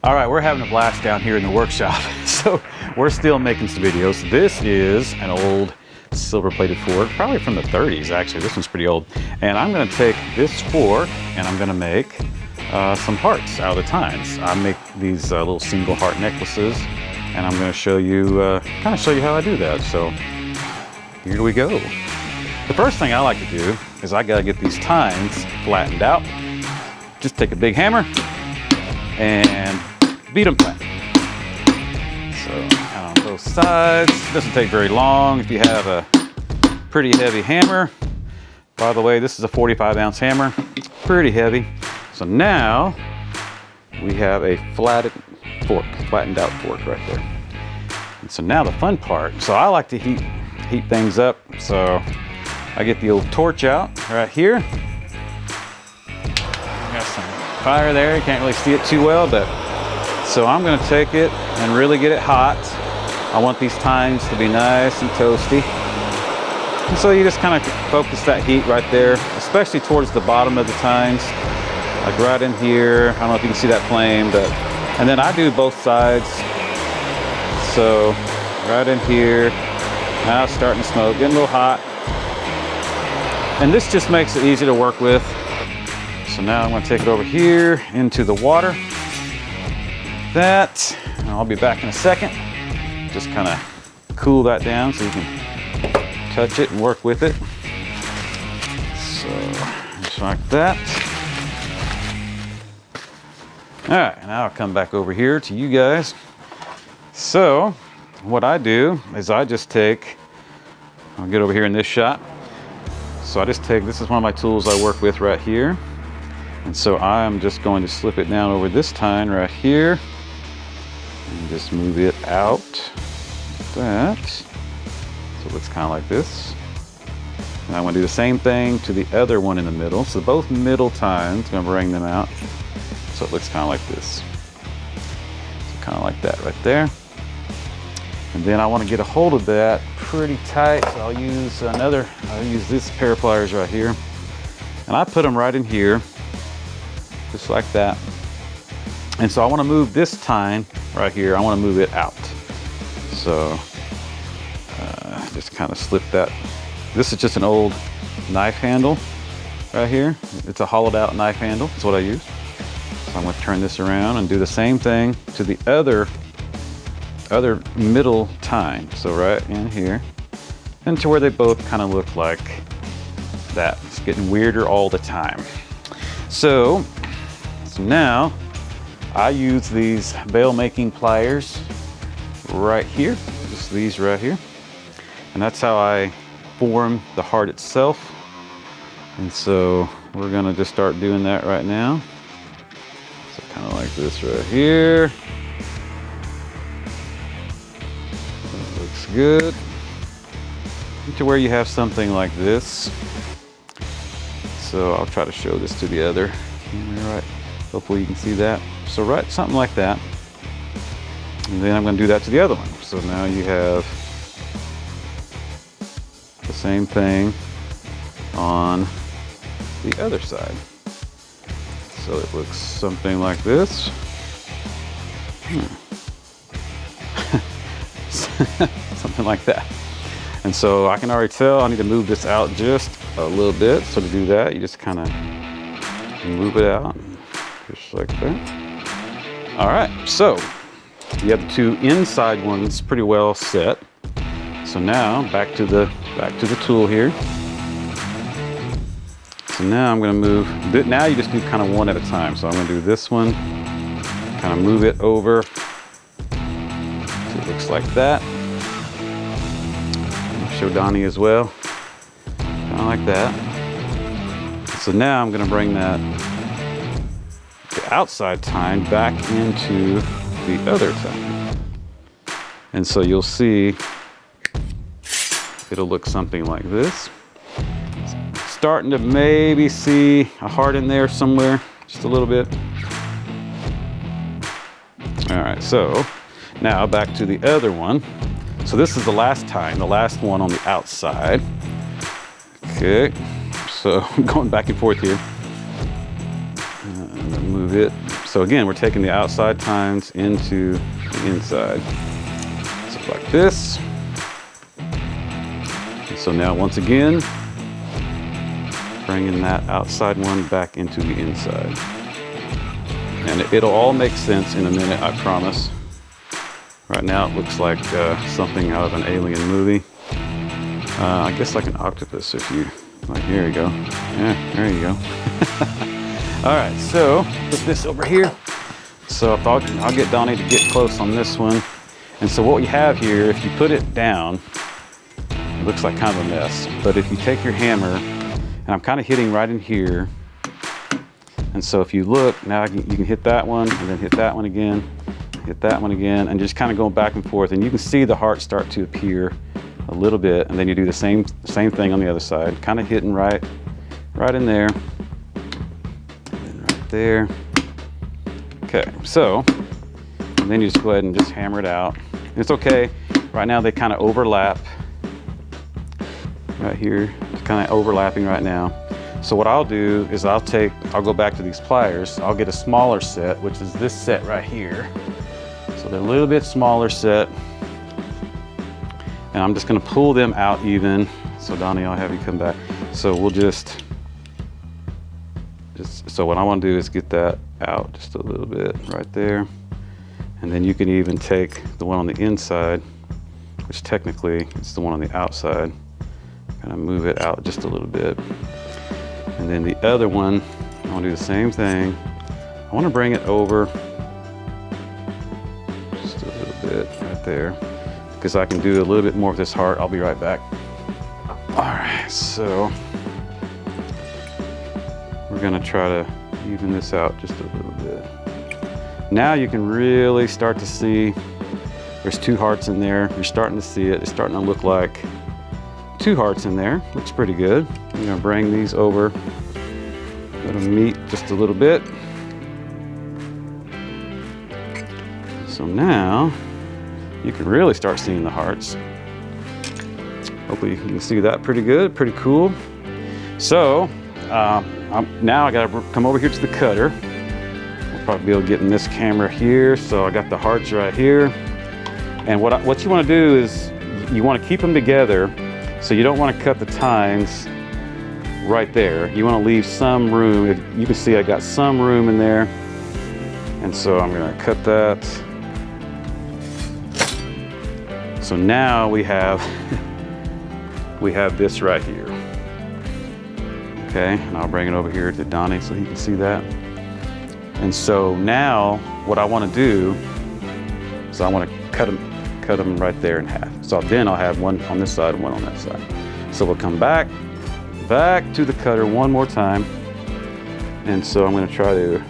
All right, we're having a blast down here in the workshop. So we're still making some videos. This is an old silver plated fork, probably from the 30s actually. This one's pretty old. And I'm gonna take this fork and I'm gonna make some hearts out of the tines. I make these little single heart necklaces and I'm gonna show you, kind of show you how I do that. So here we go. The first thing I like to do is I gotta get these tines flattened out. Just take a big hammer and beat them flat. So kind of on both sides. Doesn't take very long if you have a pretty heavy hammer. By the way, this is a 45-ounce hammer, pretty heavy. So now we have a flattened out fork right there. And so now the fun part. So I like to heat things up. So I get the old torch out right here. Got some fire there. You can't really see it too well, but so I'm going to take it and really get it hot. I want these tines to be nice and toasty. And so you just kind of focus that heat right there, especially towards the bottom of the tines, like right in here. I don't know if you can see that flame, but, and then I do both sides. So right in here, now it's starting to smoke, getting a little hot. And this just makes it easy to work with. So now I'm going to take it over here into the water. That, and I'll be back in a second. Just kind of cool that down so you can touch it and work with it. So just like that. All right, now I'll come back over here to you guys. So what I do is I just take, I'll get over here in this shot. So I just take, this is one of my tools I work with right here. And so I'm just going to slip it down over this tine right here and just move it out like that. So it looks kind of like this. And I'm going to do the same thing to the other one in the middle. So both middle tines, I'm going to bring them out. So it looks kind of like this. So kind of like that right there. And then I want to get a hold of that pretty tight. So I'll use this pair of pliers right here. And I put them right in here, just like that. And so I want to move this tine right here. I want to move it out. So just kind of slip that. This is just an old knife handle right here. It's a hollowed out knife handle. That's what I use. So I'm going to turn this around and do the same thing to the other middle tine. So right in here, and to where they both kind of look like that. It's getting weirder all the time. So now I use these bail making pliers right here, just these right here. And that's how I form the heart itself. And so we're gonna just start doing that right now. So kind of like this right here. That looks good. To where you have something like this. So I'll try to show this to the other camera, right? Hopefully you can see that. So right, something like that. And then I'm going to do that to the other one. So now you have the same thing on the other side. So it looks something like this. Something like that. And so I can already tell I need to move this out just a little bit. So to do that, you just kind of move it out, just like that. All right, so you have the two inside ones pretty well set. So now back to the tool here. So now I'm going to move. Now you just do kind of one at a time. So I'm going to do this one, kind of move it over. So it looks like that. Show Donnie as well, kind of like that. So now I'm going to bring the outside tine back into the other tine. And so you'll see it'll look something like this. Starting to maybe see a heart in there somewhere, just a little bit. All right, so now back to the other one. So this is the last tine, the last one on the outside. Okay, so I'm going back and forth here. I'm gonna move it So again, we're taking the outside tines into the inside. So like this. And so now once again, bringing that outside one back into the inside. And it'll all make sense in a minute, I promise. Right now it looks like something out of an alien movie. I guess like an octopus if you, like, here you go. Yeah, there you go. All right, so put this over here. So if I'll get Donnie to get close on this one. And so what we have here, if you put it down, it looks like kind of a mess. But if you take your hammer, and I'm kind of hitting right in here. And so if you look, now you can hit that one and then hit that one again, hit that one again, and just kind of going back and forth. And you can see the heart start to appear a little bit. And then you do the same thing on the other side, kind of hitting right in there, and right there. Okay, so, and then you just go ahead and just hammer it out. And it's okay, right now they kind of overlap. Right here, it's kind of overlapping right now. So what I'll do is I'll go back to these pliers. I'll get a smaller set, which is this set right here. So they're a little bit smaller set. And I'm just gonna pull them out even. So Donnie, I'll have you come back. So we'll so what I wanna do is get that out just a little bit right there. And then you can even take the one on the inside, which technically it's the one on the outside. Kind of move it out just a little bit. And then the other one, I want to do the same thing. I want to bring it over just a little bit right there, because I can do a little bit more with this heart. I'll be right back. All right, so we're gonna try to even this out just a little bit. Now you can really start to see there's two hearts in there. You're starting to see it. It's starting to look like two hearts in there. Looks pretty good. I'm gonna bring these over. Let them meet just a little bit. So now you can really start seeing the hearts. Hopefully you can see that pretty good, pretty cool. So now I gotta come over here to the cutter. I'll probably be able to get in this camera here. So I got the hearts right here. And what you wanna do is you wanna keep them together. So you don't want to cut the tines right there. You want to leave some room. You can see I got some room in there. And so I'm going to cut that. So now we have this right here. Okay, and I'll bring it over here to Donnie so he can see that. And so now what I want to do is I want to cut them right there in half. So then I'll have one on this side and one on that side. So we'll come back to the cutter one more time. And so I'm gonna try to,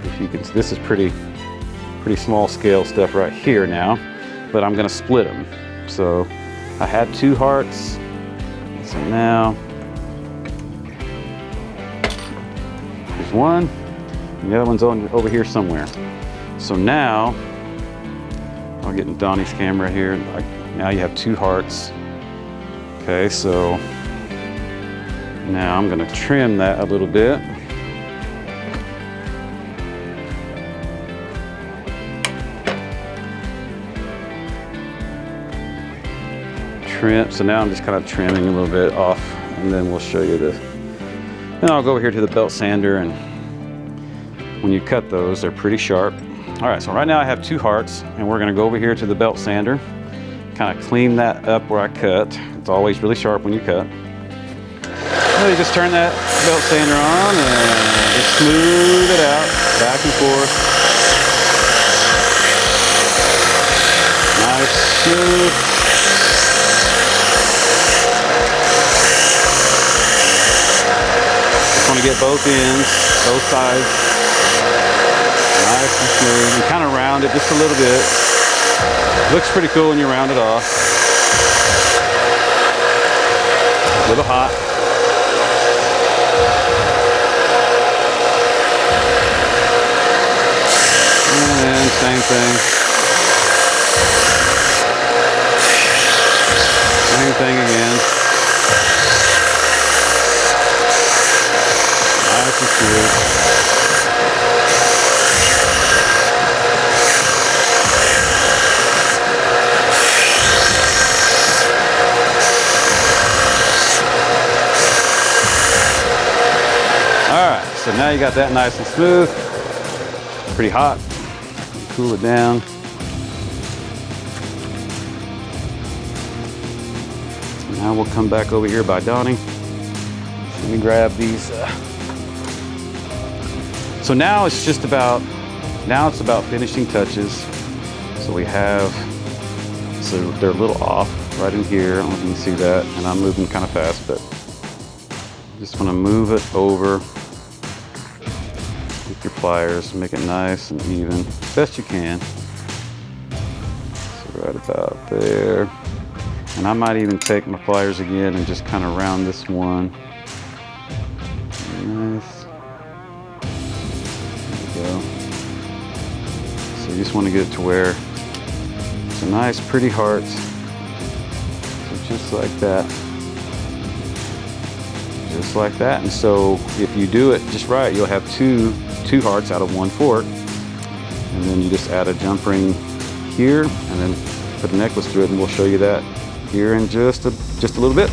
if you can, this is pretty small scale stuff right here now, but I'm gonna split them. So I had two hearts. So now, there's one, and the other one's over here somewhere. So now, I'll get in Donnie's camera here. Now you have two hearts. Okay, so now I'm gonna trim that a little bit. Trim, so now I'm just kind of trimming a little bit off, and then we'll show you the, then I'll go over here to the belt sander, and when you cut those, they're pretty sharp. All right, so right now I have two hearts, and we're gonna go over here to the belt sander, kind of clean that up where I cut. It's always really sharp when you cut. So you just turn that belt sander on and just smooth it out, back and forth. Nice, smooth. Just want to get both ends, both sides. Nice and smooth, and kind of round it just a little bit. Looks pretty cool when you round it off. A little hot. And same thing. Same thing again. Nice and smooth. So now you got that nice and smooth, pretty hot. Cool it down. Now we'll come back over here by Donnie. Let me grab these. So now it's just about, it's about finishing touches. So we have, so they're a little off right in here. I don't know if you can see that, and I'm moving kind of fast, but just want to move it over with your pliers, make it nice and even, best you can. So right about there. And I might even take my pliers again and just kind of round this one. Nice. There we go. So you just want to get it to where it's a nice, pretty heart. So just like that. Just like that. And so if you do it just right, you'll have two hearts out of one fork. And then you just add a jump ring here and then put a necklace through it, and we'll show you that here in just a little bit.